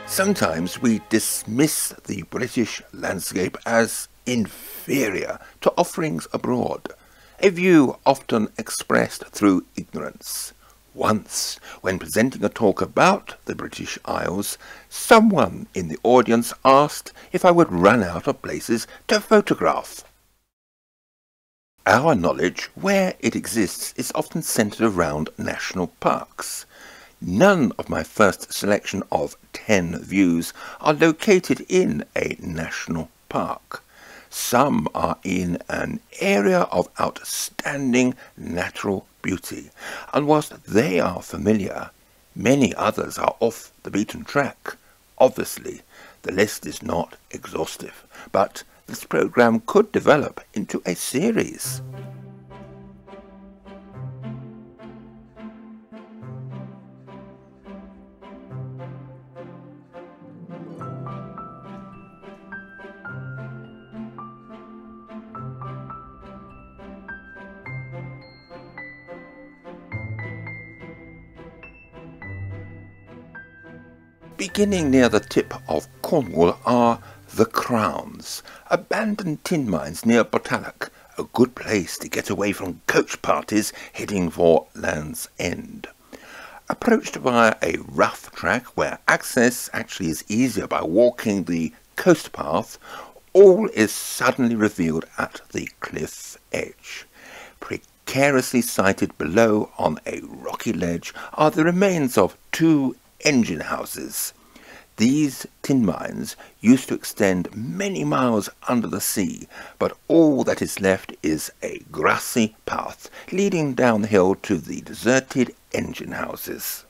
Sometimes we dismiss the British landscape as inferior to offerings abroad, a view often expressed through ignorance. Once, when presenting a talk about the British Isles, someone in the audience asked if I would run out of places to photograph. Our knowledge, where it exists, is often centred around national parks. None of my first selection of 10 views are located in a national park. Some are in an area of outstanding natural beauty, and whilst they are familiar, many others are off the beaten track. Obviously, the list is not exhaustive, but this programme could develop into a series. Beginning near the tip of Cornwall are the Crowns, abandoned tin mines near Botalloch, a good place to get away from coach parties heading for Land's End. Approached via a rough track where access actually is easier by walking the coast path, all is suddenly revealed at the cliff edge. Precariously sited below on a rocky ledge are the remains of two engine houses. These tin mines used to extend many miles under the sea, but all that is left is a grassy path leading down the hill to the deserted engine houses.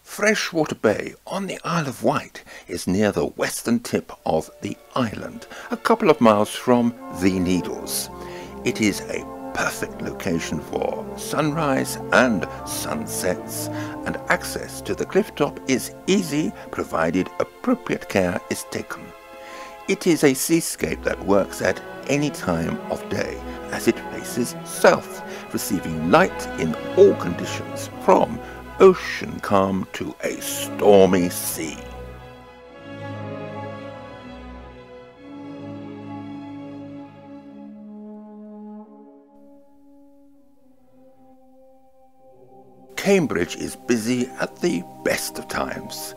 Freshwater Bay on the Isle of Wight is near the western tip of the island, a couple of miles from the Needles. It is a perfect location for sunrise and sunsets, and access to the cliff top is easy provided appropriate care is taken. It is a seascape that works at any time of day as it faces south, receiving light in all conditions from ocean calm to a stormy sea. Cambridge is busy at the best of times.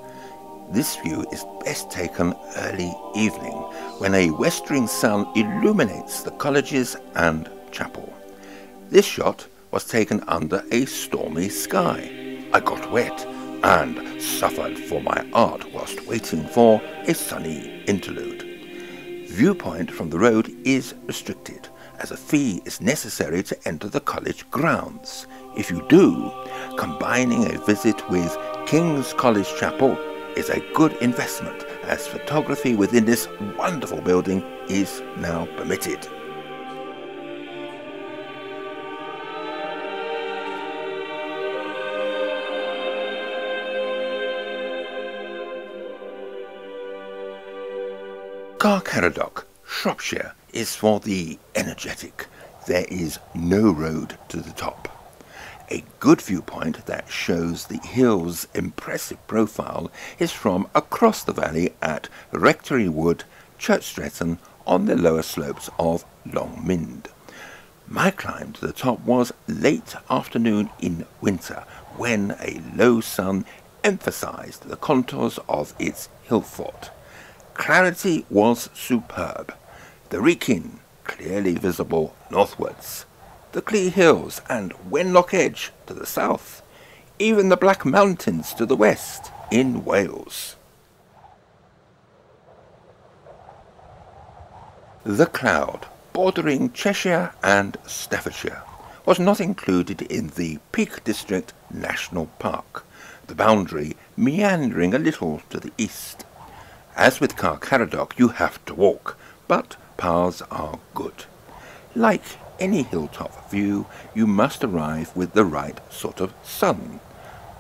This view is best taken early evening when a westering sun illuminates the colleges and chapel. This shot was taken under a stormy sky. I got wet and suffered for my art whilst waiting for a sunny interlude. Viewpoint from the road is restricted, as a fee is necessary to enter the college grounds. If you do, combining a visit with King's College Chapel is a good investment, as photography within this wonderful building is now permitted. Carcaradoc, Shropshire, is for the energetic. There is no road to the top. A good viewpoint that shows the hill's impressive profile is from across the valley at Rectory Wood, Church Stretton, on the lower slopes of Longmynd. My climb to the top was late afternoon in winter, when a low sun emphasized the contours of its hill fort. Clarity was superb. The Wrekin clearly visible northwards, the Clee Hills and Wenlock Edge to the south, even the Black Mountains to the west in Wales. The Cloud, bordering Cheshire and Staffordshire, was not included in the Peak District National Park, the boundary meandering a little to the east. As with Carcaradoc, you have to walk, but paths are good. Like any hilltop view, you must arrive with the right sort of sun.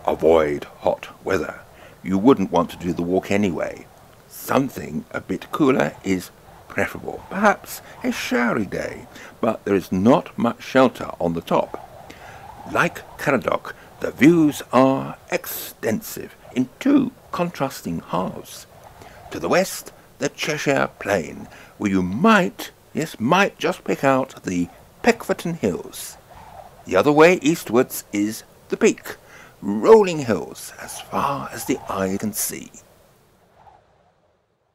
Avoid hot weather. You wouldn't want to do the walk anyway. Something a bit cooler is preferable. Perhaps a showery day, but there is not much shelter on the top. Like Caradoc, the views are extensive, in two contrasting halves. To the west, the Cheshire Plain, where you might just pick out the Peckforton Hills. The other way eastwards is the Peak, rolling hills as far as the eye can see.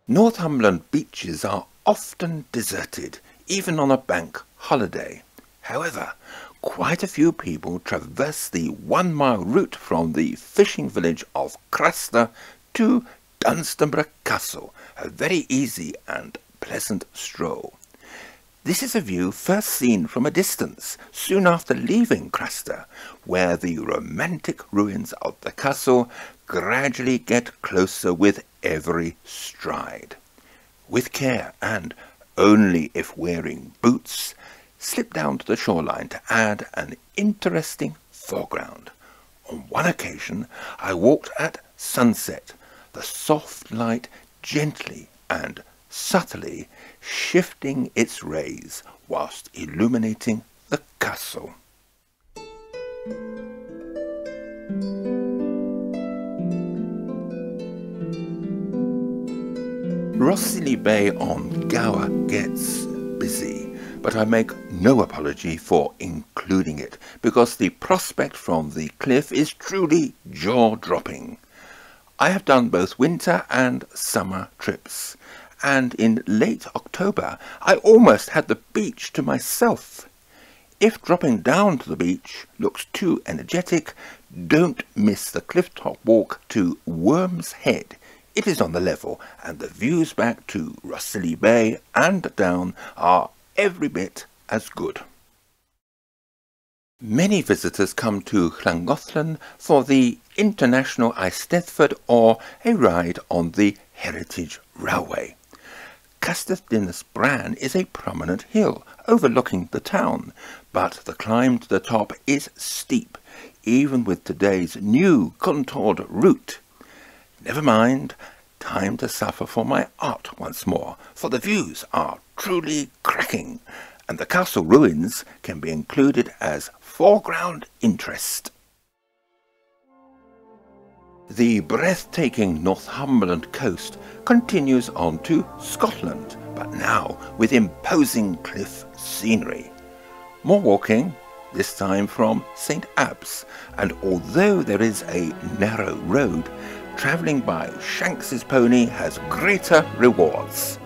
Northumberland beaches are often deserted, even on a bank holiday. However, quite a few people traverse the 1-mile route from the fishing village of Craster to Dunstanburgh Castle, a very easy and pleasant stroll. This is a view first seen from a distance, soon after leaving Craster, where the romantic ruins of the castle gradually get closer with every stride. With care, and only if wearing boots, slip down to the shoreline to add an interesting foreground. On one occasion, I walked at sunset, the soft light gently and subtly shifting its rays whilst illuminating the castle. Rossini Bay on Gower gets busy, but I make no apology for including it, because the prospect from the cliff is truly jaw-dropping. I have done both winter and summer trips, and in late October I almost had the beach to myself. If dropping down to the beach looks too energetic, don't miss the cliff-top walk to Worm's Head. It is on the level, and the views back to Rossini Bay and down are every bit as good. Many visitors come to Llangollen for the International Eisteddfod or a ride on the Heritage Railway. Castell Dinas Bran is a prominent hill overlooking the town, but the climb to the top is steep, even with today's new contoured route. Never mind, time to suffer for my art once more, for the views are truly cracking, and the castle ruins can be included as foreground interest. The breathtaking Northumberland coast continues on to Scotland, but now with imposing cliff scenery. More walking, this time from St. Abbs, and although there is a narrow road, travelling by Shanks's pony has greater rewards.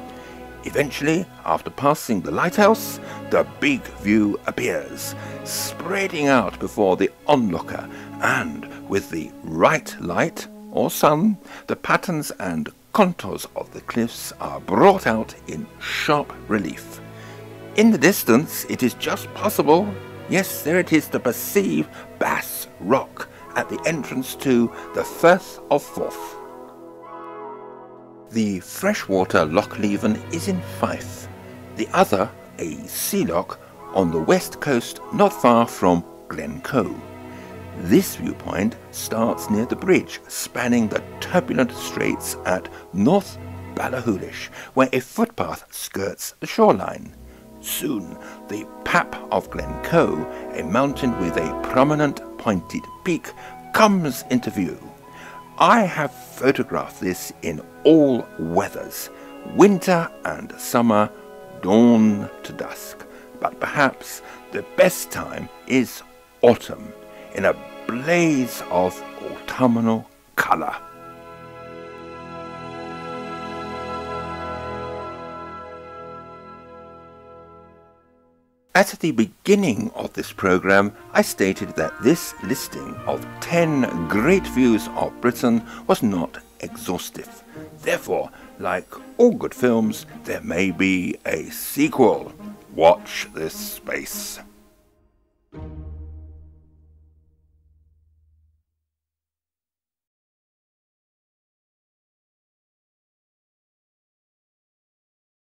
Eventually, after passing the lighthouse, the big view appears, spreading out before the onlooker, and with the right light, or sun, the patterns and contours of the cliffs are brought out in sharp relief. In the distance, it is just possible, yes, there it is, to perceive Bass Rock at the entrance to the Firth of Forth. The freshwater Loch Leven is in Fife, the other a sea loch on the west coast not far from Glencoe. This viewpoint starts near the bridge spanning the turbulent straits at North Ballachulish, where a footpath skirts the shoreline. Soon, the Pap of Glencoe, a mountain with a prominent pointed peak, comes into view. I have photographed this in all weathers, winter and summer, dawn to dusk, but perhaps the best time is autumn, in a blaze of autumnal colour. At the beginning of this programme, I stated that this listing of 10 great views of Britain was not exhaustive. Therefore, like all good films, there may be a sequel. Watch this space.